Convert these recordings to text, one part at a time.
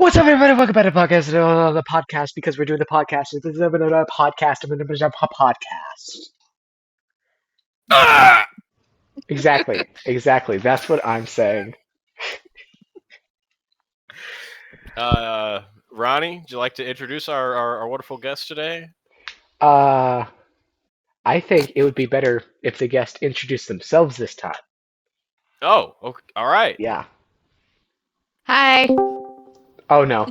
What's up, everybody? Welcome back to the podcast because we're doing the podcast. This is a podcast. A podcast. Ah! Exactly. That's what I'm saying. Ronnie, would you like to introduce our wonderful guest today? Uh, I think it would be better if the guests introduced themselves this time. Oh, okay, all right. Yeah. Hi. Oh no.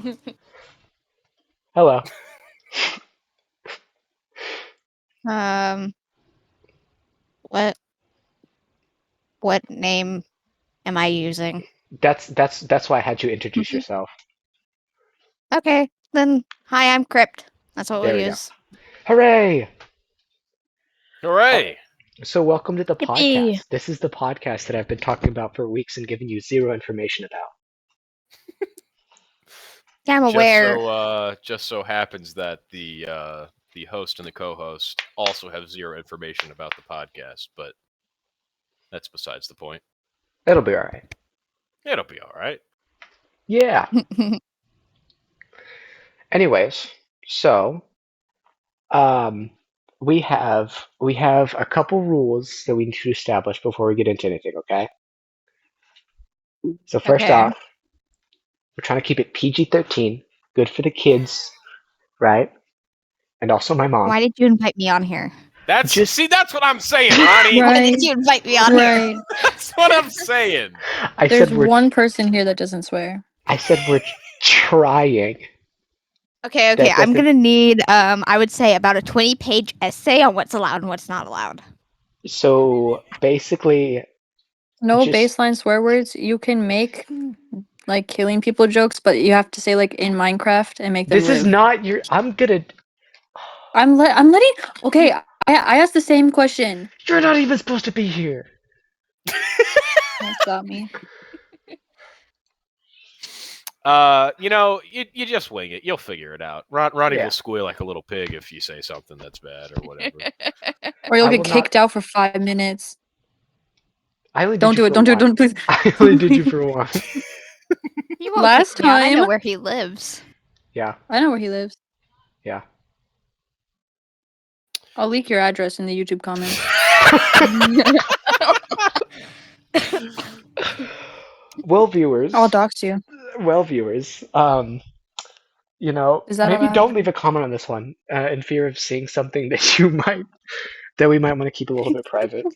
Hello. Um, what what name am I using? That's why I had you introduce yourself. Okay, then hi, I'm Crypt. That's what There we'll we go. use. Hooray! Hooray! So welcome to the Yippee. podcast. This is the podcast that I've been talking about for weeks and giving you zero information about. Yeah, I'm aware. Just so happens that the host and the co-host also have zero information about the podcast, but that's besides the point. It'll be all right. It'll be all right. Yeah. Anyways, so we have a couple rules that we need to establish before we get into anything, okay? So first Okay. off, we're trying to keep it PG-13, good for the kids, right? And also my mom. Why did you invite me on here? That's what I'm saying, Ronnie. Why Right. did you invite me on here? Right. That's what I'm saying. I There's said we're one person here that doesn't swear. trying. Okay, That- I'm that- gonna need I would say about a 20-page essay on what's allowed and what's not allowed. So basically, No Just- baseline swear words. You can make like killing people jokes, but you have to say like in Minecraft and make them this is live. not your. I'm gonna. I'm letting. Okay, I asked the same question. You're not even supposed to be here. That's got me. You just wing it. You'll figure it out. Ronnie Yeah. will squeal like a little pig if you say something that's bad or whatever. Or you'll I get will kicked out for 5 minutes. I only did Don't you do it. for Don't do it. one. Don't please. I only did you for one. You won't Last kick me out. I know time- where he lives. Yeah. I know where he lives. Yeah. I'll leak your address in the YouTube comments. Well, viewers. I'll dox you. Well, viewers. Is that maybe allowed? don't leave a comment on this one, in fear of seeing something that we might want to keep a little bit private.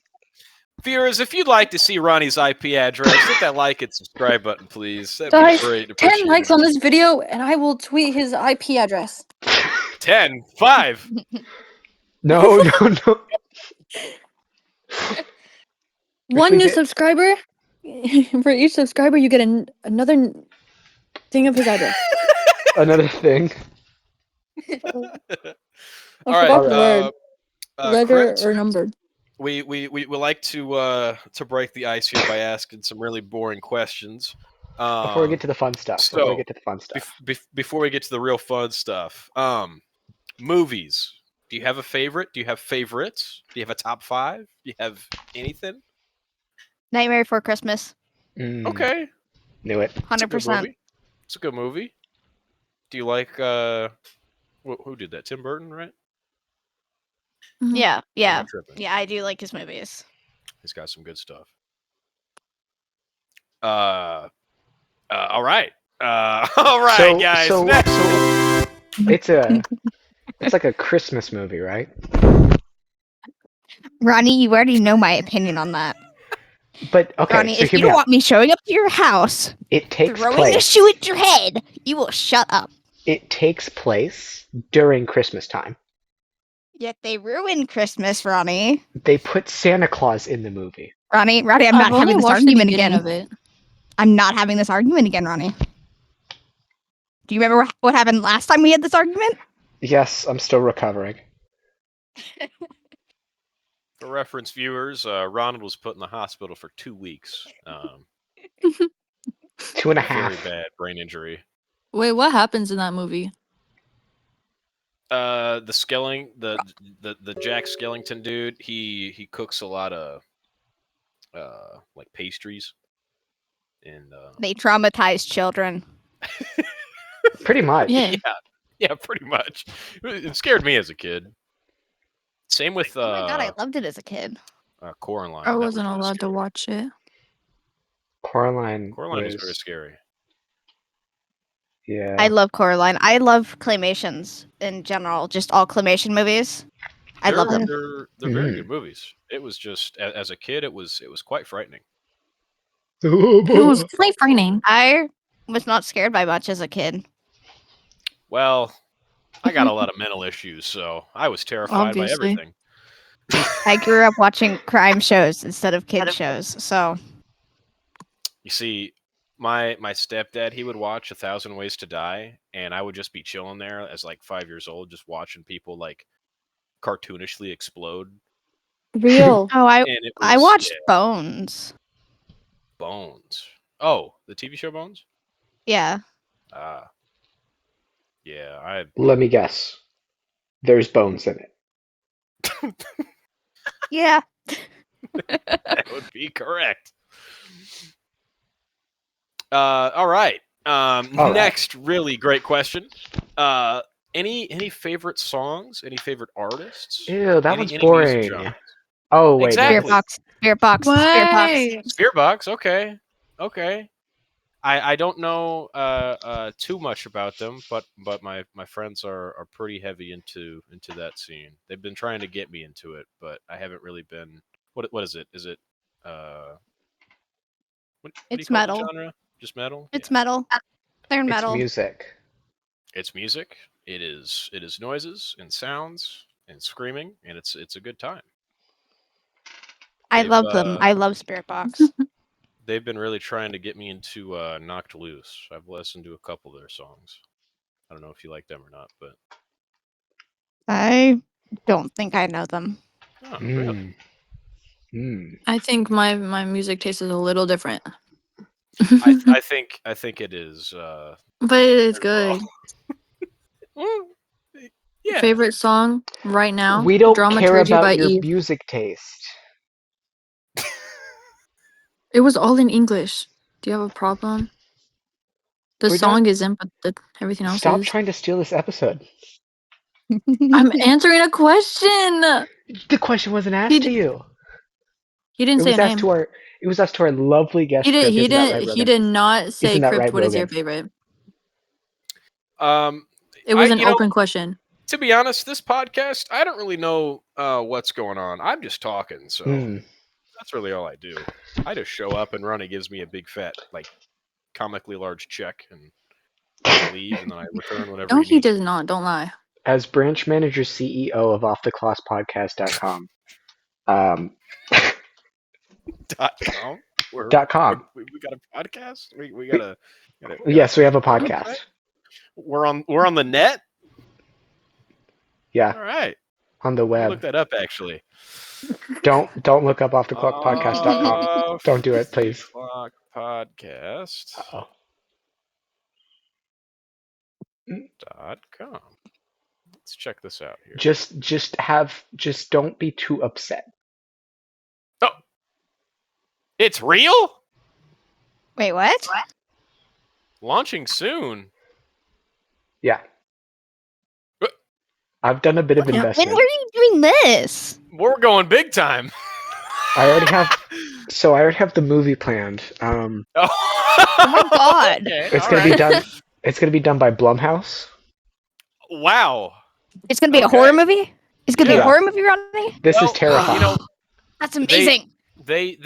Viewers, if you'd like to see Ronnie's IP address, hit that like and subscribe button, please. That'd Guys, be great. 10 likes on this video, and I will tweet his IP address. 10, 5. No. One we new get- subscriber. For each subscriber, you get another thing of his address. Another thing. I All right, forgot the word. Letter Crypt, or number. we like to break the ice here by asking some really boring questions. Before we get to the fun stuff. Before we get to the real fun stuff, movies. Do you have a favorite? Do you have favorites? Do you have a top 5? Do you have anything? Nightmare Before Christmas. Okay, Knew it. it's a good 100%. movie. It's a good movie. Do you like who did that? Tim Burton, right? Yeah, Am yeah. I tripping? Yeah, I do like his movies. He's got some good stuff. All right. All right, guys. Next. It's like a Christmas movie, right? Ronnie, you already know my opinion on that. But okay, Ronnie, so if hear you me don't out. want me showing up to your house, It takes throwing a place. shoe at your head, you will shut up. It takes place during Christmas time. Yet they ruin Christmas, Ronnie. They put Santa Claus in the movie. Ronnie, I'm I've not only having this watched the argument beginning again. of it. I'm not having this argument again, Ronnie. Do you remember what happened last time we had this argument? Yes, I'm still recovering. For reference, viewers, Ronald was put in the hospital for 2 weeks. 2.5. Very bad brain injury. Wait, what happens in that movie? The Jack Skellington dude, he cooks a lot of like pastries and They traumatize children. Pretty much. Yeah. Yeah, pretty much. It scared me as a kid. Same with Oh my god, I loved it as a kid. Coraline. I That was wasn't really allowed to scary. watch it. Coraline Coraline was was very scary. yeah. I love Coraline. I love claymations in general, just all claymation movies. I love them. They're very Mhm. good movies. It was just as a kid, it was quite frightening. It was quite frightening. I was not scared by much as a kid. Well, I got a lot of mental issues, so I was terrified by Obviously. everything. I grew up watching crime shows instead of kid shows, so You see, my stepdad, he would watch 1,000 Ways to Die, and I would just be chilling there as like 5 years old, just watching people like cartoonishly explode, Real. oh, and it I was watched yeah, Bones. Bones. Oh, the TV show Bones. Yeah, Ah, yeah, I Let me guess. There's bones in it. yeah. that would be correct. All right. All right. Next, really great question. Any favorite songs? Any favorite artists? Ew, that any, one's any music boring. genres? Oh wait, Exactly. Spirit box, spirit box, spirit box. Why? Spirit Box. Okay. Okay. I don't know too much about them, but my friends are pretty heavy into that scene. They've been trying to get me into it, but I haven't really been. What is it? Is it what do you It's call metal. the genre? Just metal? It's Yeah. metal. They're it's metal. music. It's music. It is noises and sounds and screaming, and it's a good time. I They've, love them. I love Spirit Box. They've been really trying to get me into Knocked Loose. I've listened to a couple of their songs. I don't know if you like them or not, but I don't think I know them. oh, really? Mm. Mm. I think my music taste is a little different. I think it is. But it is very good. well. Yeah. Favorite song right now? We don't care Dramaturgy by about your Eve. music taste. It was all in English. Do you have a problem? The We're song not- isn't, but everything else Stop is. trying to steal this episode. I'm answering a question. The question wasn't asked He to d- you. He didn't It say was a asked name. to our. It was asked to our lovely guest. He did. Crypt. He Isn't that didn't. right, He Rogan? did not say Isn't that Crypt. right, What is your Rogan? favorite? Um, It was an you know, open question. to be honest, this podcast, I don't really know what's going on. I'm just talking, so Hmm. that's really all I do. I just show up and Ronnie gives me a big fat, like, comically large check and I leave, and then I return whenever No, he he needs. does not. Don't lie. As branch manager CEO of offtheclasspodcast.com, .com. .com. We got a podcast. We got a. Yes, we have a website? podcast. We're on the net. Yeah, All right. on the I'll web. look that up actually. Don't look up offtheclockpodcast.com. Don't do it, please. Clock podcast. Uh-oh. .com. Let's check this out here. Just don't be too upset. Oh, it's real. Wait, what? Launching soon. Yeah. What? I've done a bit of When investment. were you doing this? We're going big time. I already have the movie planned. Oh, my God. Okay, It's all gonna be right. done. It's gonna be done by Blumhouse. Wow. It's gonna be a Okay. horror movie. It's gonna be Yeah. a horror movie, Ronnie. This Well, is terrifying. You know, That's amazing. they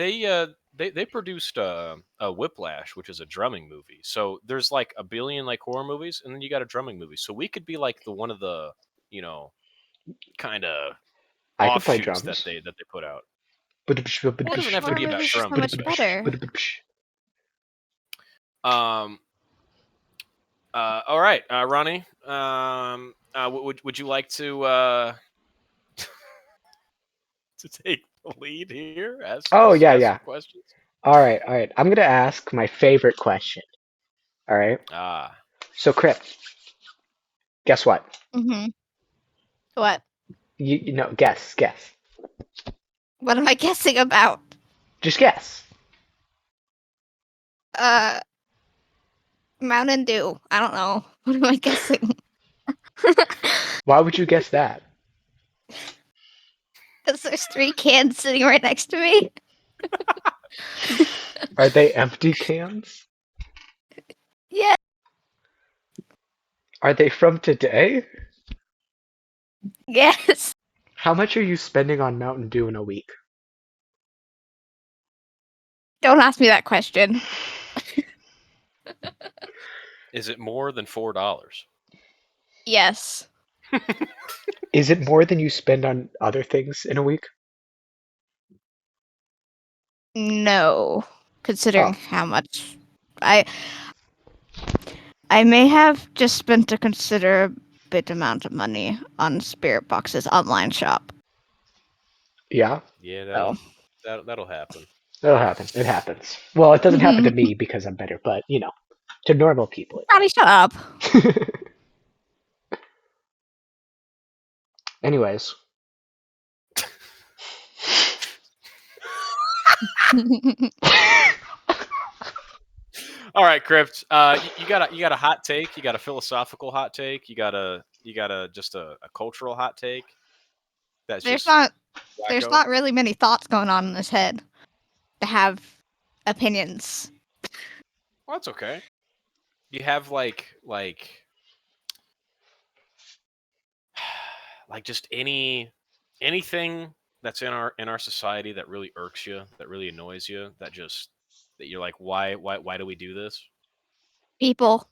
produced a Whiplash, which is a drumming movie. So there's like a billion like horror movies, and then you got a drumming movie. So we could be like the one of the kind of I can play offshoots drums. that they put out. Horror doesn't have to be about movies are so drums. much better. All right, Ronnie. Would you like to to take the lead here? Ask Yeah. some questions. All right. I'm gonna ask my favorite question. All right. Ah, So, Crypt, guess what? Mm-hmm. What? You know, guess. What am I guessing about? Just guess. Mountain Dew. I don't know. What am I guessing? Why would you guess that? Because there's 3 cans sitting right next to me. Are they empty cans? Yeah. Are they from today? Yes. How much are you spending on Mountain Dew in a week? Don't ask me that question. Is it more than $4? Yes. Is it more than you spend on other things in a week? No. Considering Oh. how much I may have just spent a considerable amount of money on Spirit Box's online shop. Yeah, Yeah, So that'll happen. that'll happen. It happens. Well, it doesn't happen to me because I'm better, but to normal people. Ronnie, shut up. Anyways, All right, Crypt. You got a hot take. You got a philosophical hot take. You got a just a cultural hot take. That's there's just not wacko? not really many thoughts going on in his head to have opinions. Well, that's okay. You have like just anything that's in our society that really irks you, that really annoys you, that you're like, why do we do this? People.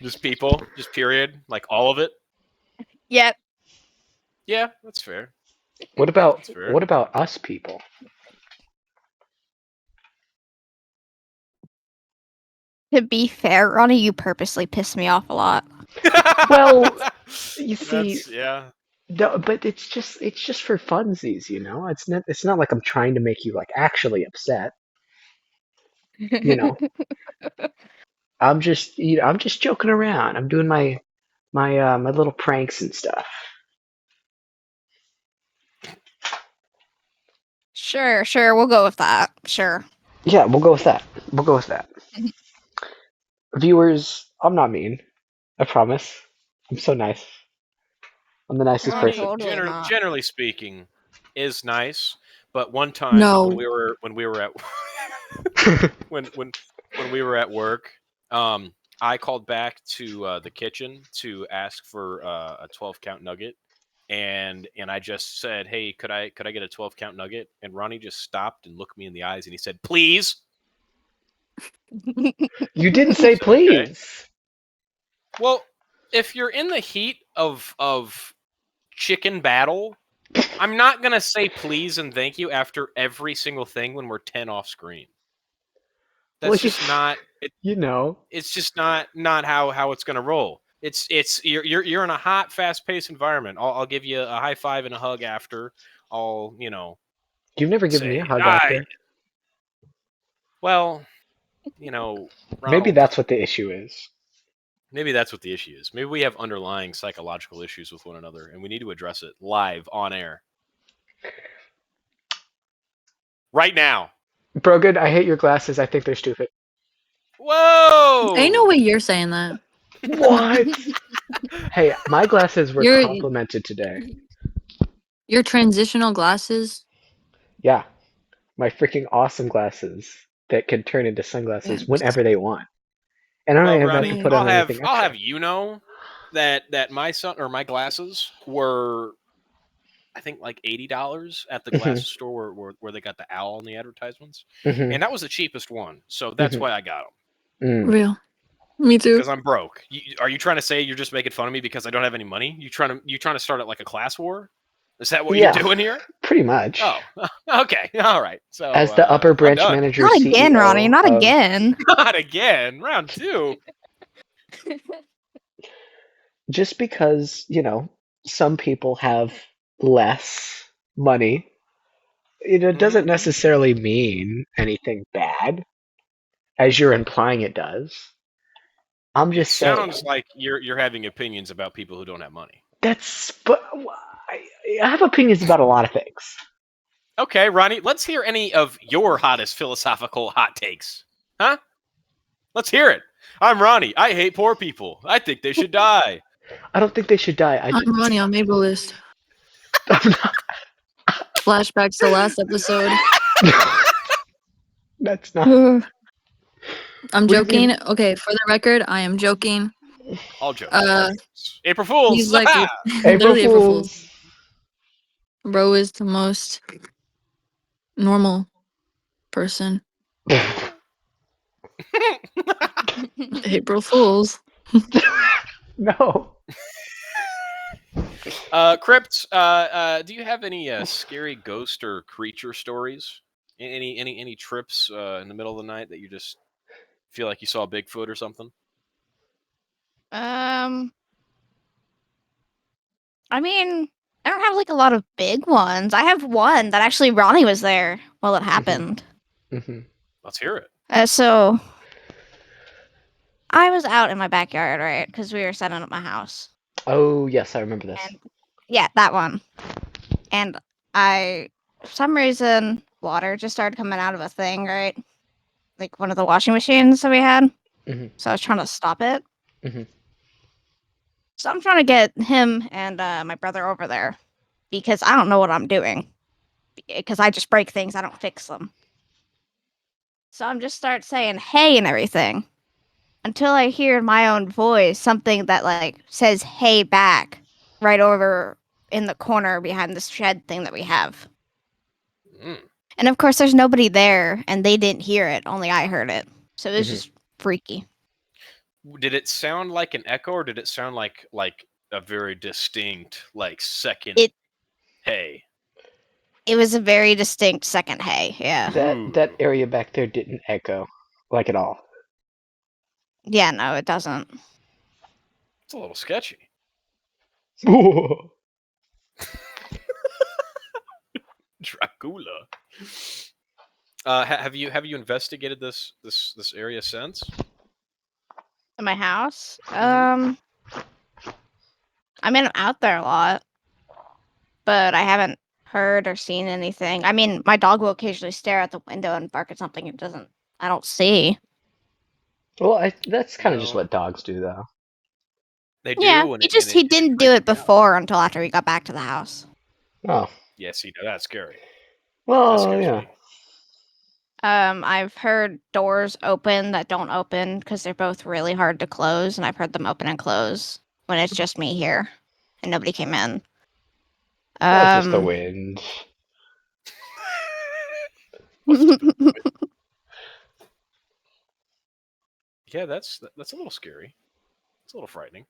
Just people, just period, like all of it. Yep. Yeah, that's fair. what about That's fair. us people? To be fair, Ronnie, you purposely piss me off a lot. Well, you see, That's, yeah. no, but it's just for funsies, It's not like I'm trying to make you like actually upset. I'm just joking around. I'm doing my little pranks and stuff. Sure, we'll go with that. Sure. Yeah, we'll go with that. Viewers, I'm not mean. I promise. I'm so nice. I'm the nicest Oh, Ronnie, person. totally not. generally speaking, is nice. But one time No. when we were at when we were at work, I called back to the kitchen to ask for a 12 count nugget, and I just said, "Hey, could I get a 12 count nugget?" And Ronnie just stopped and looked me in the eyes, and he said, "Please." You didn't say said, "Okay." please. Well, if you're in the heat of chicken battle, I'm not gonna say please and thank you after every single thing when we're 10 off screen. Well, That's just not. It's just not how it's gonna roll. It's you're in a hot, fast paced environment. I'll give you a high five and a hug after. I'll You've never given me a say hug after. well, Maybe Ronald, that's what the issue is. maybe that's what the issue is. Maybe we have underlying psychological issues with one another, and we need to address it live on air right now. Brogan, I hate your glasses. I think they're stupid. Whoa! Ain't no way you're saying that. What? Hey, my glasses were You're- complimented today. Your transitional glasses. Yeah. My freaking awesome glasses that can turn into sunglasses whenever they want. And I don't even have to Ronnie, put on anything I'll extra. have you know that my glasses were, I think, like $80 at the glasses store where they got the owl on the advertisements, Mhm. and that was the cheapest one. So that's why I got them, Mm. Real. Me too. because I'm broke. Are you trying to say you're just making fun of me because I don't have any money? You trying to start it like a class war? Is that what Yeah. you're doing here? Pretty much. Oh, okay, all right. So As the upper I'm branch done. manager, Not CEO again, Ronnie. Not of- again. Not again. Round 2. Just because, some people have less money, it doesn't necessarily mean anything bad, as you're implying it does. I'm just saying. Sounds like you're having opinions about people who don't have money. But I have opinions about a lot of things. Okay, Ronnie, let's hear any of your hottest philosophical hot takes. Huh? Let's hear it. I'm Ronnie. I hate poor people. I think they should die. I don't think they should die. I'm Ronnie on Ableist. I'm not. Flashbacks to last episode. That's not. Ugh. I'm What do you mean? joking. Okay, for the record, I am joking. All jokes. Uh, April Fools. He's like April literally April Fools. Fools. Bro is the most normal person. April Fools. No. Crypt, do you have any scary ghost or creature stories? Any trips in the middle of the night that you just feel like you saw Bigfoot or something? I mean, I don't have like a lot of big ones. I have one that actually Ronnie was there while it happened. Hmm. Let's hear it. So I was out in my backyard, right? Because we were setting up my house. Oh yes, I remember this. And yeah, that one. And for some reason, water just started coming out of a thing, right? Like one of the washing machines that we had. Mhm. So I was trying to stop it. Mhm. So I'm trying to get him and my brother over there because I don't know what I'm doing. Because I just break things, I don't fix them. So I'm just start saying hey and everything until I hear in my own voice something that like says hey back right over in the corner behind this shed thing that we have. Mm. And of course there's nobody there and they didn't hear it, only I heard it. So it was Mhm. just freaky. Did it sound like an echo, or did it sound like a very distinct second? It- Hey. It was a very distinct second hey, yeah. That area back there didn't echo like at all. Yeah, no, it doesn't. It's a little sketchy. Dracula. Have you investigated this area since? In my house? Mhm. I mean, I'm out there a lot, but I haven't heard or seen anything. I mean, my dog will occasionally stare at the window and bark at something I don't see. Well, that's kind of just No. what dogs do, though. They do. Yeah, and he didn't do it creeps me out. before until after we got back to the house. Oh, Yeah, see, now that's scary. That well, scares yeah. me. I've heard doors open that don't open because they're both really hard to close, and I've heard them open and close when it's just me here and nobody came in. That's just the wind. Yeah, that's a little scary. It's a little frightening.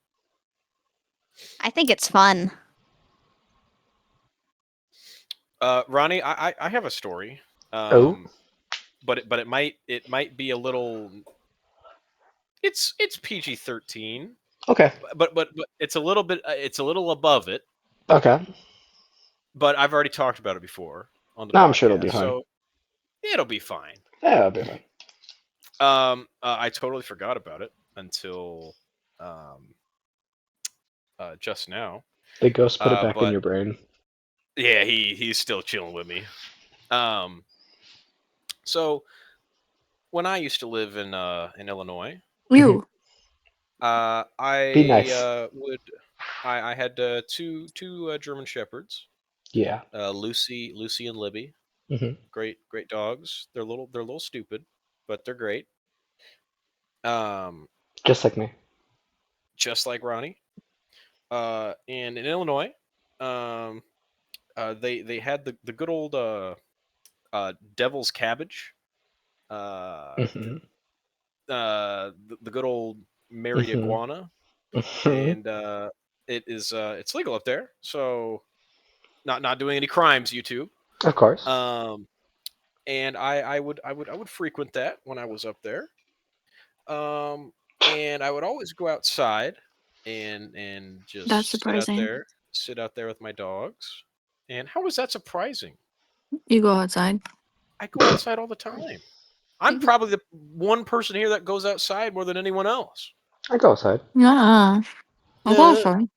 I think it's fun. Ronnie, I have a story. Oh? But it might be a little. It's PG-13, Okay. but it's a little bit it's a little above it. Okay. But I've already talked about it before on the No, podcast, I'm sure it'll be fine. so it'll be fine. Yeah, it'll be fine. I totally forgot about it until just now. The ghost put it back in but- your brain. Yeah, he's still chilling with me. So when I used to live in Illinois, You. I Be nice. I had two German shepherds, Yeah. Lucy and Libby. Mhm. Great dogs. They're little stupid, but they're great. Just like me. Just like Ronnie. And in Illinois, they had the good old devil's cabbage. Mhm. The good old Mary Mhm. iguana, Mhm. and it is it's legal up there, so not doing any crimes, YouTube. Of course. And I would frequent that when I was up there. And I would always go outside and just That's surprising. sit out there with my dogs. And how is that surprising? You go outside. I go outside all the time. I'm probably the one person here that goes outside more than anyone else. I go outside. Yeah. I'll go outside.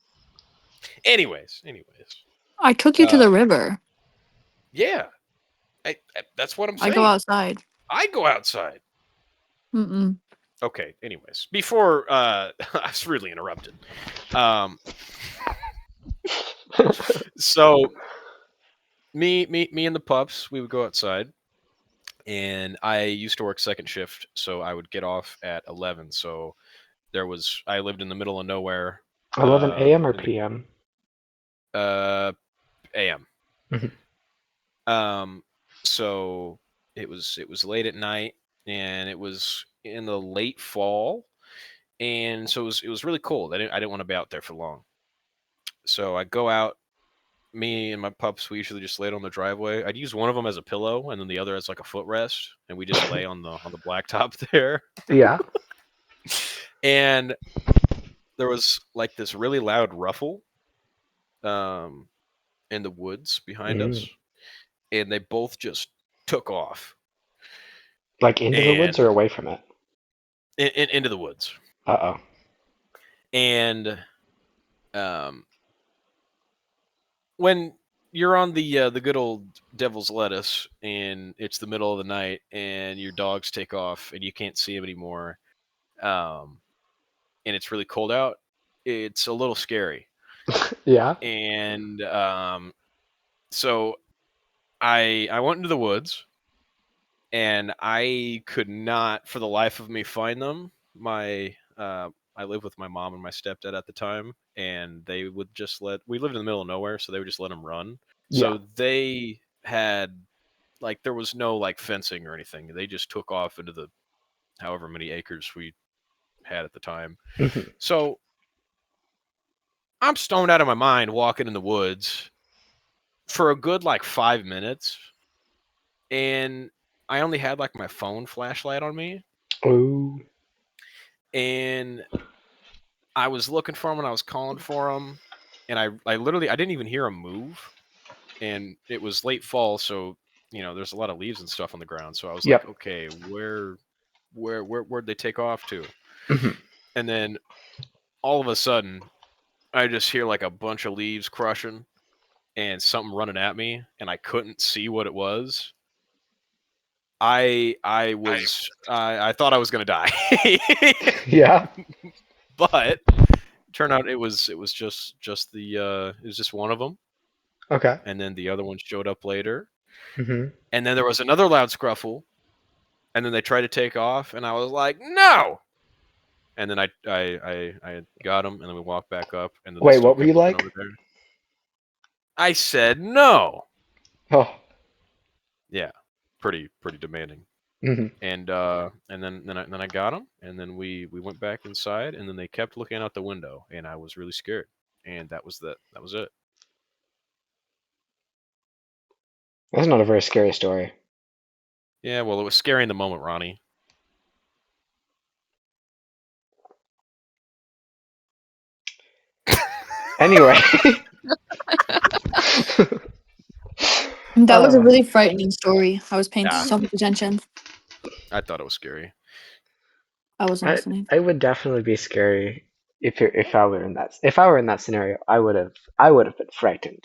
Anyways. I took you to the river. Yeah. That's what I'm I saying. go outside. I go outside. Mm-mm. Okay. Anyways, before I was really interrupted. So me and the pups, we would go outside, and I used to work second shift, so I would get off at 11. So I lived in the middle of nowhere. 11 a.m. or in the p.m.? AM. Mhm. So it was late at night, and it was in the late fall, and so it was really cold. I didn't want to be out there for long. So I go out. Me and my pups, we usually just laid on the driveway. I'd use one of them as a pillow, and then the other as like a footrest, and we just lay on the blacktop there. Yeah. And there was like this really loud ruffle, um, in the woods behind us, and they both just took off Like into the woods and or away from it? into the woods. Uh-oh. And um, when you're on the good old devil's lettuce and it's the middle of the night and your dogs take off and you can't see them anymore, and it's really cold out, it's a little scary. Yeah. And so I went into the woods, and I could not for the life of me find them. I lived with my mom and my stepdad at the time, and they would just we lived in the middle of nowhere, so they would just let them run. Yeah. So they had like there was no like fencing or anything. They just took off into the however many acres we had at the time. Mhm. So I'm stoned out of my mind walking in the woods for a good like 5 minutes, and I only had like my phone flashlight on me, Oh. and I was looking for him and I was calling for him, and I literally I didn't even hear him move, and it was late fall, so there's a lot of leaves and stuff on the ground. So I was like, Yep. okay, where'd they take off to? Mhm. And then all of a sudden, I just hear like a bunch of leaves crushing and something running at me, and I couldn't see what it was. I thought I was gonna die, Yeah. but turned out it was just it was just one of them, Okay. and then the other one showed up later, Hmm. and then there was another loud scruffle, and then they tried to take off, and I was like, no, and then I got him, and then we walked back up, and then they Wait, still what were kept you looking like? over there. I said no. Oh. Yeah, pretty demanding. Hmm. And then I got him, and then we went back inside, and then they kept looking out the window, and I was really scared, and that was it. That's not a very scary story. Yeah, well, it was scary in the moment, Ronnie. Anyway. That was a Uh, really frightening story. I was paying Yeah. so much attention. I thought it was scary. I wasn't listening. I would definitely be scary if I were in that scenario. I would have been frightened.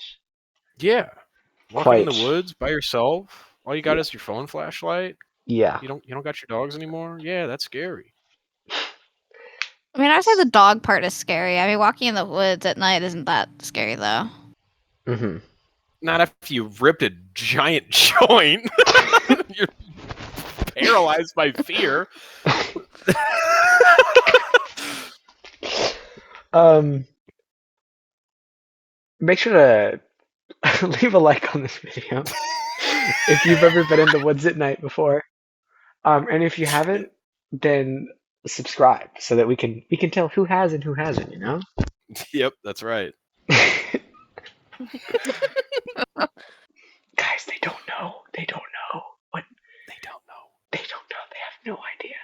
Yeah, walking in Quite. the woods by yourself. All you got Yeah. is your phone flashlight. Yeah. You don't got your dogs anymore. Yeah, that's scary. I mean, I would say the dog part is scary. I mean, walking in the woods at night isn't that scary, though. Hmm. Not if you ripped a giant joint. You're paralyzed by fear. Make sure to leave a like on this video if you've ever been in the woods at night before. And if you haven't, then subscribe so that we can tell who has and who hasn't, you know? Yep, that's right. Guys, they don't know. They don't know. What? They don't know. They don't know. They have no idea.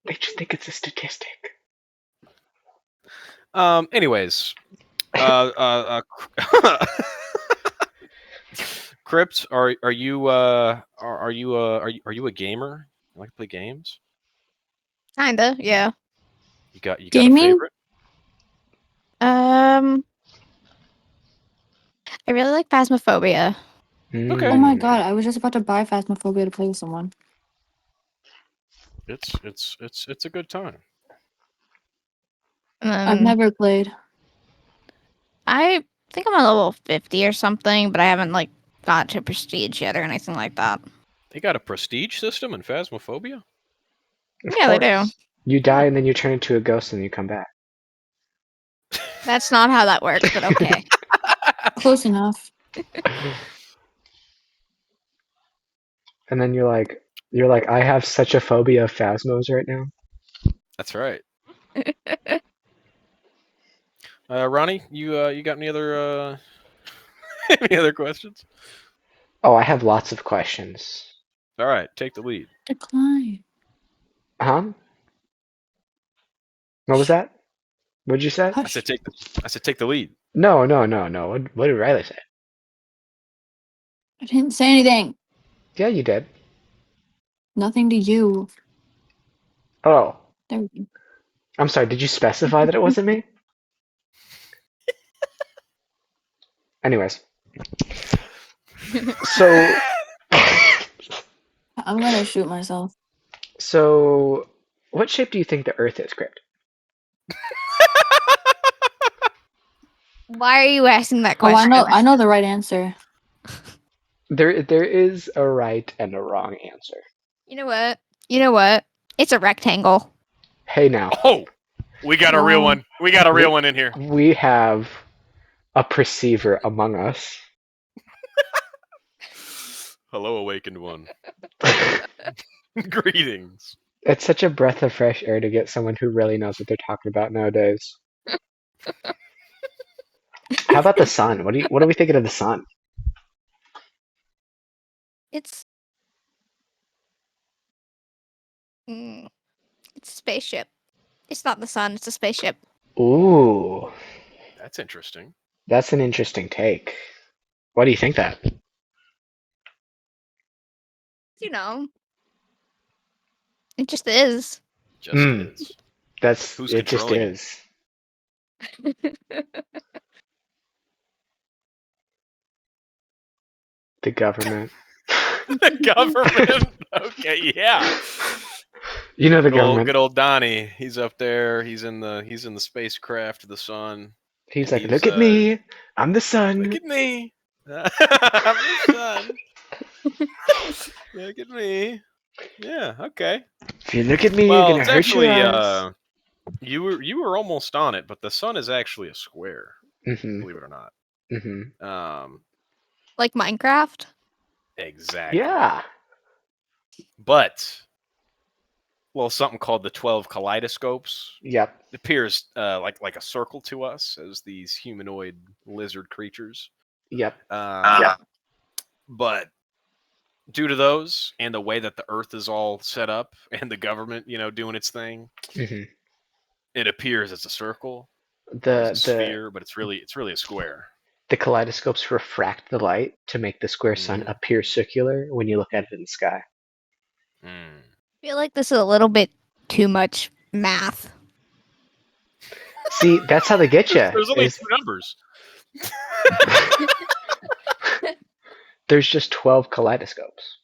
They just think it's a statistic. Anyways, Crypt, are you are you a gamer? You like to play games? Kinda, yeah. You got a Gaming? favorite? I really like Phasmophobia. Okay. Oh my god, I was just about to buy Phasmophobia to play with someone. It's a good time. I've never played. I think I'm on level 50 or something, but I haven't like got to prestige yet or anything like that. They got a prestige system in Phasmophobia? Of Yeah, they do. course. You die and then you turn into a ghost and you come back. That's not how that works, but okay. Close enough. And then you're like, I have such a phobia of Phasmos right now. That's right. Ronnie, you got any other any other questions? Oh, I have lots of questions. All right, take the lead. Decline. Huh? What was that? What'd you say? I said take the lead. No. What did Riley say? I didn't say anything. Yeah, you did. Nothing to you. Oh, There we go. I'm sorry. Did you specify that it wasn't me? Anyways, so I'm gonna shoot myself. so what shape do you think the Earth is, Crypt? Why are you asking that Oh, question? I know the right answer. There is a right and a wrong answer. You know what? You know what? It's a rectangle. Hey now, Oh, we got a real Wow. one. We got a real one in here. we have a perceiver among us. Hello, awakened one. Greetings. It's such a breath of fresh air to get someone who really knows what they're talking about nowadays. How about the sun? What are we thinking of the sun? It's it's a spaceship. It's not the sun, it's a spaceship. Ooh, That's interesting. that's an interesting take. Why do you think that? You know. It just is. Just is. Who's It just controlling it? is. The government. The government. Okay, yeah. You know the Good old, government. good old Donnie. He's up there. He's in the spacecraft of the sun. He's and like, look at me. I'm the Look sun. at me. I'm the sun. Look at me. Yeah. Okay. If you look at me, Well, you're gonna it's hurt your actually eyes. you were almost on it, but the sun is actually a square. Mm-hmm. Believe it or not. Mm-hmm. Like Minecraft? Exactly. Yeah. But something called the 12 kaleidoscopes Yep. appears like a circle to us as these humanoid lizard creatures. Yep. But due to those and the way that the Earth is all set up and the government, doing its thing, Mm-hmm. it appears as a circle or The as a sphere, but it's really a square. the kaleidoscopes refract the light to make the square sun Mhm. appear circular when you look at it in the sky. Mm. I feel like this is a little bit too much math. See, that's how they get you. There's only two numbers. There's just 12 kaleidoscopes.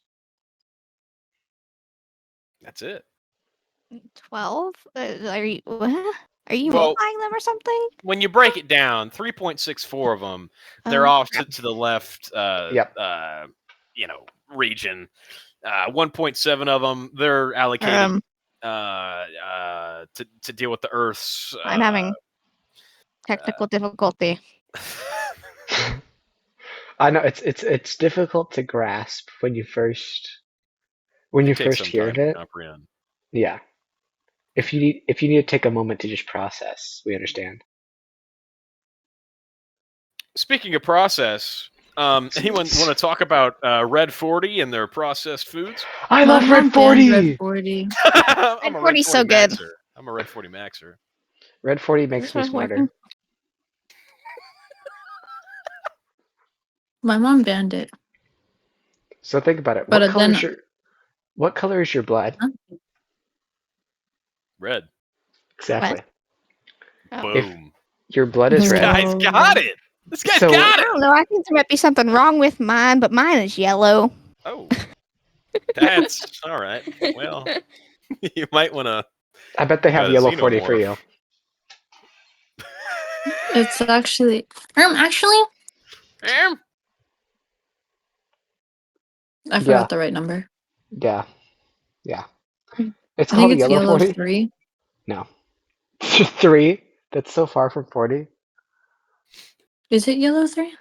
That's it. 12? Are you what? Are you Well- multiplying them or something? When you break it down, 3.64 of them, they're Oh. off to the left. Yep. Region. 1.7 of them, they're allocated to deal with the Earth's. I'm having technical difficulty. I know it's difficult to grasp when you first it takes some hear time of to it. comprehend. Yeah. If you need to take a moment to just process, we understand. Speaking of process, anyone want to talk about Red 40 and their processed foods? I My love mom Red banned 40. Red 40. I'm a Red 40's so good. Maxer. I'm a Red 40 Maxer. Red 40 Is makes this me one smarter. working? My mom banned it. So think about it. But What color is your blood? Huh? Red. Exactly. Oh. If Boom. your blood is This red, guy's got it. This guy's So- got I it. don't know. I think there might be something wrong with mine, but mine is yellow. Oh, that's all right. Well, you might want to. I bet they have Got a yellow 40 for xenomorph. you. It's actually I forgot Yeah. the right number. Yeah. It's I called think a it's yellow yellow 40. 3. No. 3? That's so far from 40. Is it yellow 3?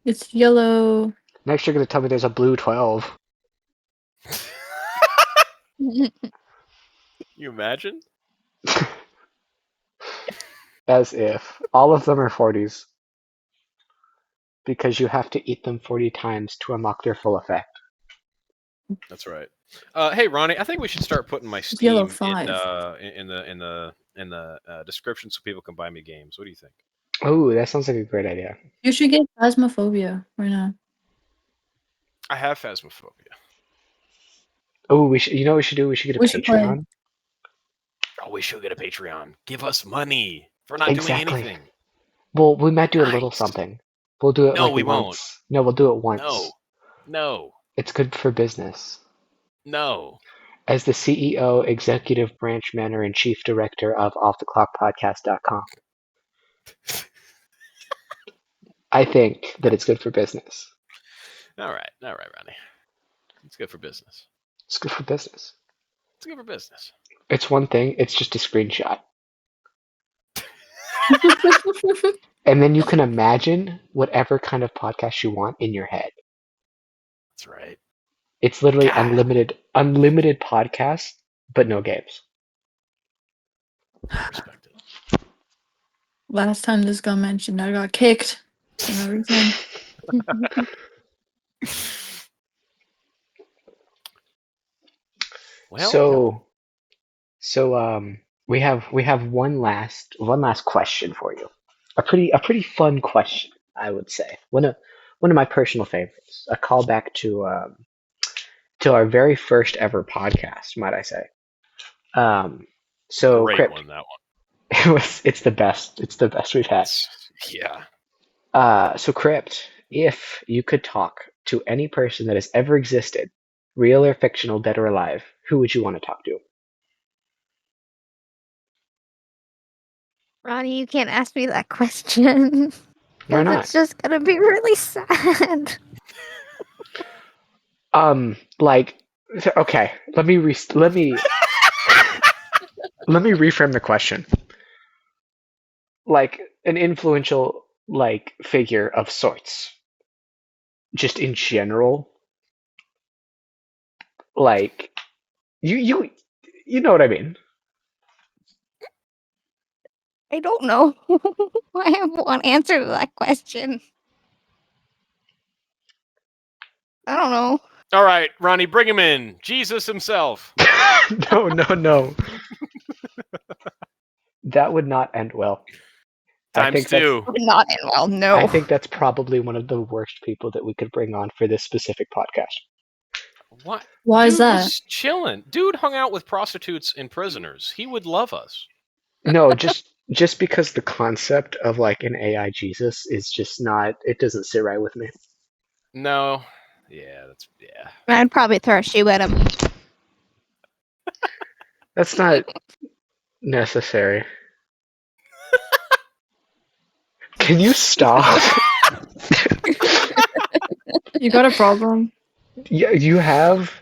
It's yellow. Next, you're going to tell me there's a blue 12. You imagine? As if. All of them are 40s. Because you have to eat them 40 times to unlock their full effect. That's right. Hey, Ronnie, I think we should start putting my It's yellow Steam 5. in the description so people can buy me games. What do you think? Oh, that sounds like a great idea. You should get Phasmophobia right now. I have Phasmophobia. Oh, we should. You know what we should do? We should get a We should play. Patreon. Oh, we should get a Patreon. Give us money for not Exactly. doing anything. Well, we might do a little Nice. something. We'll do it No, like we once. won't. No, we'll do it once. No. It's good for business. No. As the CEO, Executive Branch Manager, and Chief Director of OffTheClockPodcast.com, I think that it's good for business. All right, Ronnie. It's good for business. It's good for business. It's good for business. It's one thing. It's just a screenshot. And then you can imagine whatever kind of podcast you want in your head. That's right. It's literally God. unlimited podcasts, but no games. I respect it. Last time this got mentioned, I got kicked and everything. Well, So we have one last question for you. A pretty fun question, I would say. One of my personal favorites. A callback to our very first ever podcast, might I say. So great Crypt, one, that one. it's the best. It's the best we've had. Yeah. So Crypt, if you could talk to any person that has ever existed, real or fictional, dead or alive, who would you want to talk to? Ronnie, you can't ask me that question. Why 'Cause not? it's just gonna be really sad. Like, okay, let me let me reframe the question. Like an influential figure of sorts, just in general. Like you know what I mean. I don't know. I have one answer to that question. I don't know. All right, Ronnie, bring him in. Jesus himself. No. That would not end well. Times two. Not in well, no. I think that's probably one of the worst people that we could bring on for this specific podcast. What? Why is Dude that? was chilling. Dude hung out with prostitutes and prisoners. He would love us. No, just because the concept of like an AI Jesus is just not. It doesn't sit right with me. No. Yeah. I'd probably throw a shoe at him. That's not necessary. Can you stop? You got a problem? Yeah, you have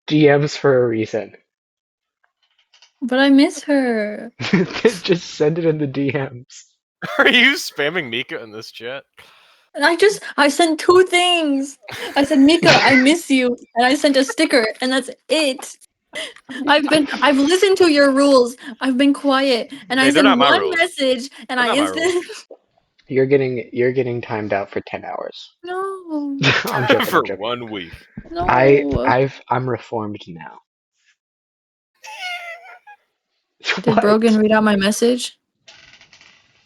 DMs for a reason. But I miss her. Just send it in the DMs. Are you spamming Mika in this chat? And I sent 2 things. I said, Mika, I miss you. And I sent a sticker, and that's it. I've listened to your rules. I've been quiet. And Hey, I they're sent not my one rules. message and They're I not my instant You're getting timed out for 10 hours. No. I'm joking. For I'm joking. 1 week. No. I'm reformed now. Did What? Brogan read out my message?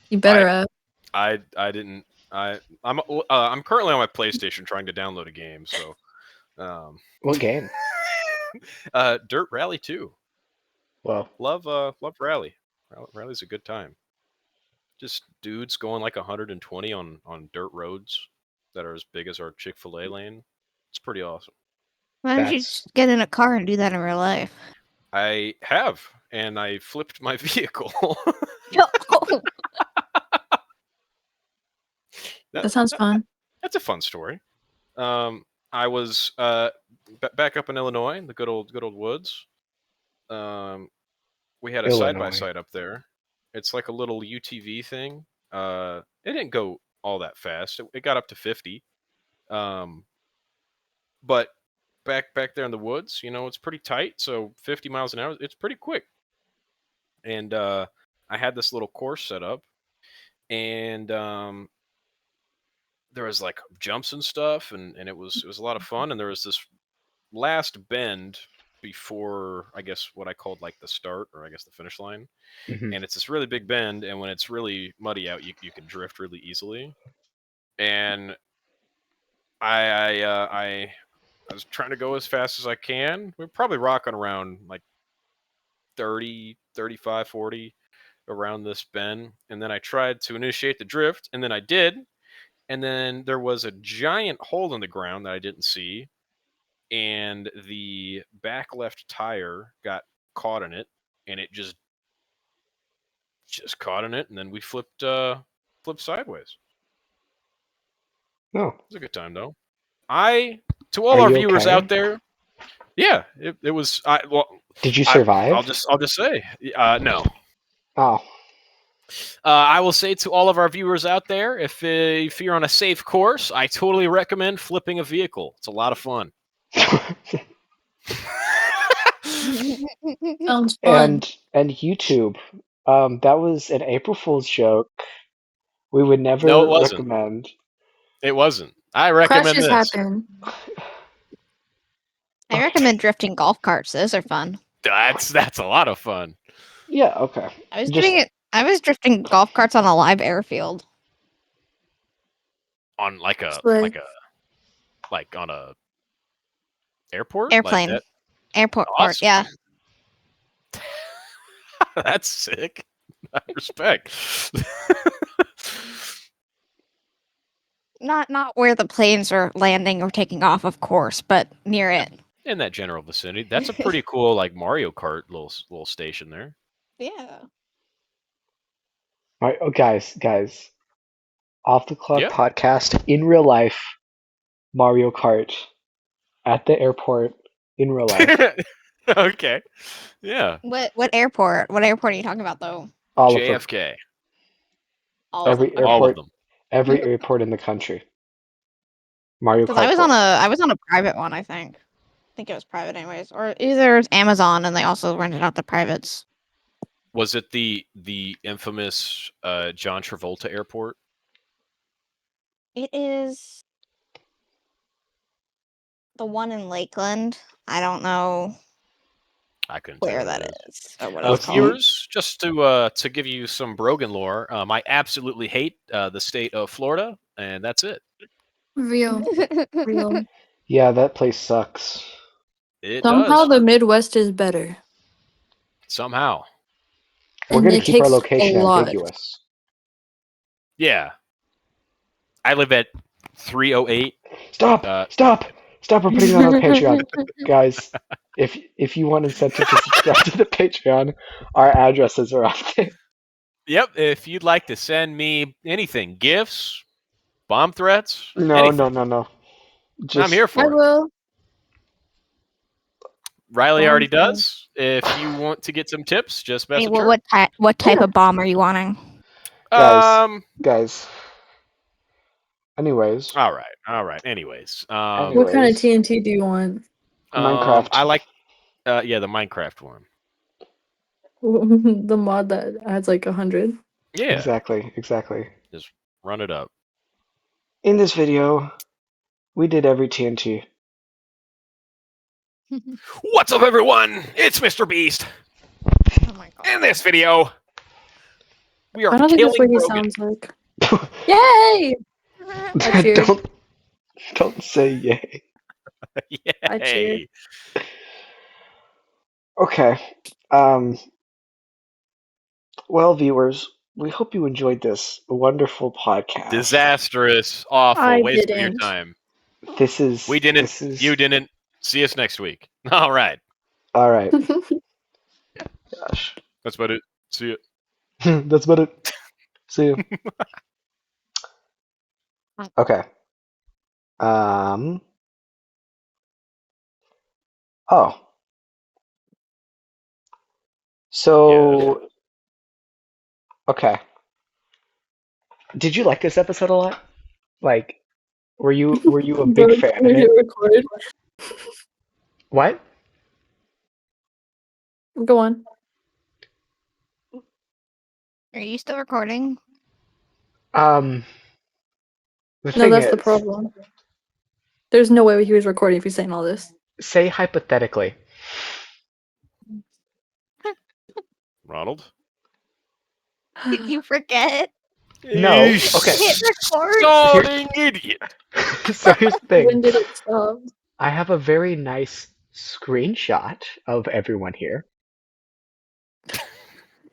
You better have. I didn't. I'm currently on my PlayStation trying to download a game. So, What game? Dirt Rally 2. Well, Love Rally. Rally's a good time. just dudes going like 120 on dirt roads that are as big as our Chick-fil-A lane. It's pretty awesome. Why don't you That's just get in a car and do that in real life? I have, and I flipped my vehicle. Oh, That sounds fun. That's a fun story. I was back up in Illinois, in the good old woods. We had a side by Illinois. side up there. It's like a little UTV thing. It didn't go all that fast. It got up to 50. But back there in the woods, it's pretty tight. So 50 miles an hour, it's pretty quick. And I had this little course set up, and there was like jumps and stuff, and it was a lot of fun. And there was this last bend before, I guess, what I called like the start, or I guess the finish line. Mhm. And it's this really big bend, and when it's really muddy out, you can drift really easily. And I was trying to go as fast as I can. We're probably rocking around like 30, 35, 40 around this bend. And then I tried to initiate the drift, and then I did. And then there was a giant hole in the ground that I didn't see. And the back left tire got caught in it, and it just caught in it. And then we flipped sideways. Oh, It was a good time, though. To all Are our you viewers okay? out there, yeah, it was. did you survive? I'll just say, no. Oh, I will say to all of our viewers out there, if you're on a safe course, I totally recommend flipping a vehicle. It's a lot of fun. Sounds fun. and YouTube. That was an April Fool's joke. We would never No, it wasn't. recommend. It wasn't. I recommend Crashes this. happen. I recommend drifting golf carts. Those are fun. That's a lot of fun. Yeah, okay. I was Just- doing it. I was drifting golf carts on a live airfield. On like Slay. on a airport? Airplane. Like Airport Awesome. part, yeah. that? That's sick. Respect. Not where the planes are landing or taking off, of course, but near it. In that general vicinity. That's a pretty cool like Mario Kart little station there. Yeah. All right, oh, guys. Off the Clock Yeah. podcast in real life. Mario Kart at the airport in real life. Okay. Yeah. What airport? What airport are you talking about though? All of them. JFK. All Every of them. All of airport, them. every airport in the country. Mario Kart. Because I was on a private one, I think. I think it was private anyways. Or either it was Amazon and they also rented out the privates. Was it the infamous John Travolta airport? It is the one in Lakeland. I don't know I couldn't tell where you what that it is or what it's called. Viewers, just to give you some Brogan lore, I absolutely hate the state of Florida, and that's it. Real. Real. Yeah, that place sucks. It Somehow does. the Midwest is better. Somehow. We're And gonna it keep our takes a location lot. ambiguous. Yeah. I live at 308. Stop! Stop! We're putting that on Patreon, guys. If you want incentive to subscribe to the Patreon, our addresses are up there. Yep. If you'd like to send me anything, gifts, bomb threats, No. I'm here I for it. will. Riley Bomb already threats. does. If you want to get some tips, just I message mean, her. what type of bomb are you wanting? Guys. Anyways, All right. Anyways, What kind of TNT do you want? Minecraft. I like, the Minecraft one. The mod that adds like 100. Yeah, Exactly. run it up. In this video, we did every TNT. What's up, everyone? It's Mr. Beast. Oh my god. In this video, we are I don't think that's what killing he Brogan. sounds like. Yay! I cheered. Don't say yay. I cheered. Yay. Okay. Well, viewers, we hope you enjoyed this wonderful podcast. Disastrous, awful, I waste of your didn't. time. This is We didn't. This is You didn't. See us next week. All right. all right. Gosh, That's about it. See you. that's about it. See you. Okay. Oh. So. Okay. Did you like this episode a lot? Like, were you a big Bro, fan can of we it? record? What? Go on. Are you still recording? The No, thing that's the is, problem. There's no way he was recording if he's saying all this. say hypothetically. Ronald. Did you forget? No, You okay. Hit record. Stalling idiot. So here's the When thing. did it stop? I have a very nice screenshot of everyone here.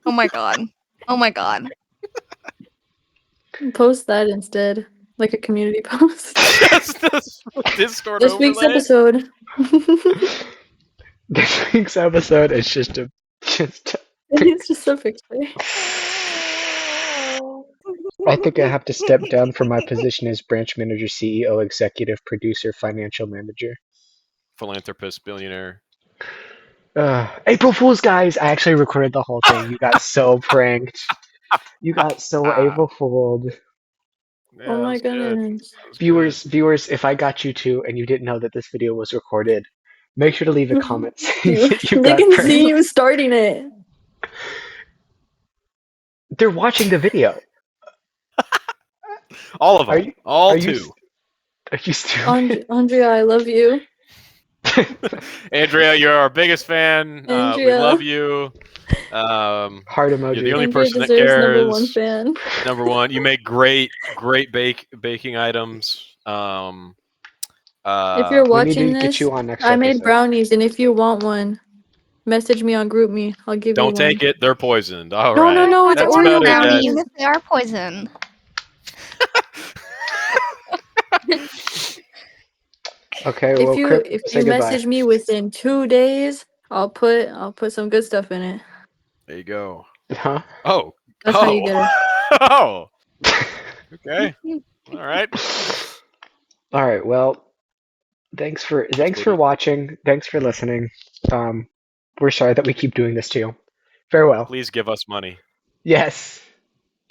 Oh my god. Oh my god. Post that instead, like a community post. Just this Discord This week's overlay. episode. This week's episode is just It's just a picture. I think I have to step down from my position as branch manager, CEO, executive producer, financial manager. Philanthropist, billionaire. April Fools, guys! I actually recorded the whole thing. You got so pranked. You got so April Fooled. Yeah, Oh my that's good. goodness. That's Viewers, if I got you too and you didn't know that this video was recorded, make sure to leave a comment saying that you They got can pranked. see you starting it. They're watching the video. good. All of them. Are you- all are you two. Are you stupid? Andrea, I love you. Andrea, you're our biggest fan. We Andrea. love you. Heart You're emoji. the only Andrea person that deserves cares. number one fan. Number one, you make great baking items. If you're We need watching to get this, you on next I made episode. brownies, and if you want one, message me on GroupMe. I'll give you don't one. take it; they're poisoned. All No, right. no, no, it's That's Oreo about it, guys. brownies. They are poison. Okay, well, Crip, If say you goodbye. message me within 2 days, I'll put some good stuff in it. There you go. Huh? Oh. That's how you get it. Oh. Okay. All right. All right. Well, thanks for Baby. watching. Thanks for listening. We're sorry that we keep doing this to you. Farewell. Please give us money. Yes.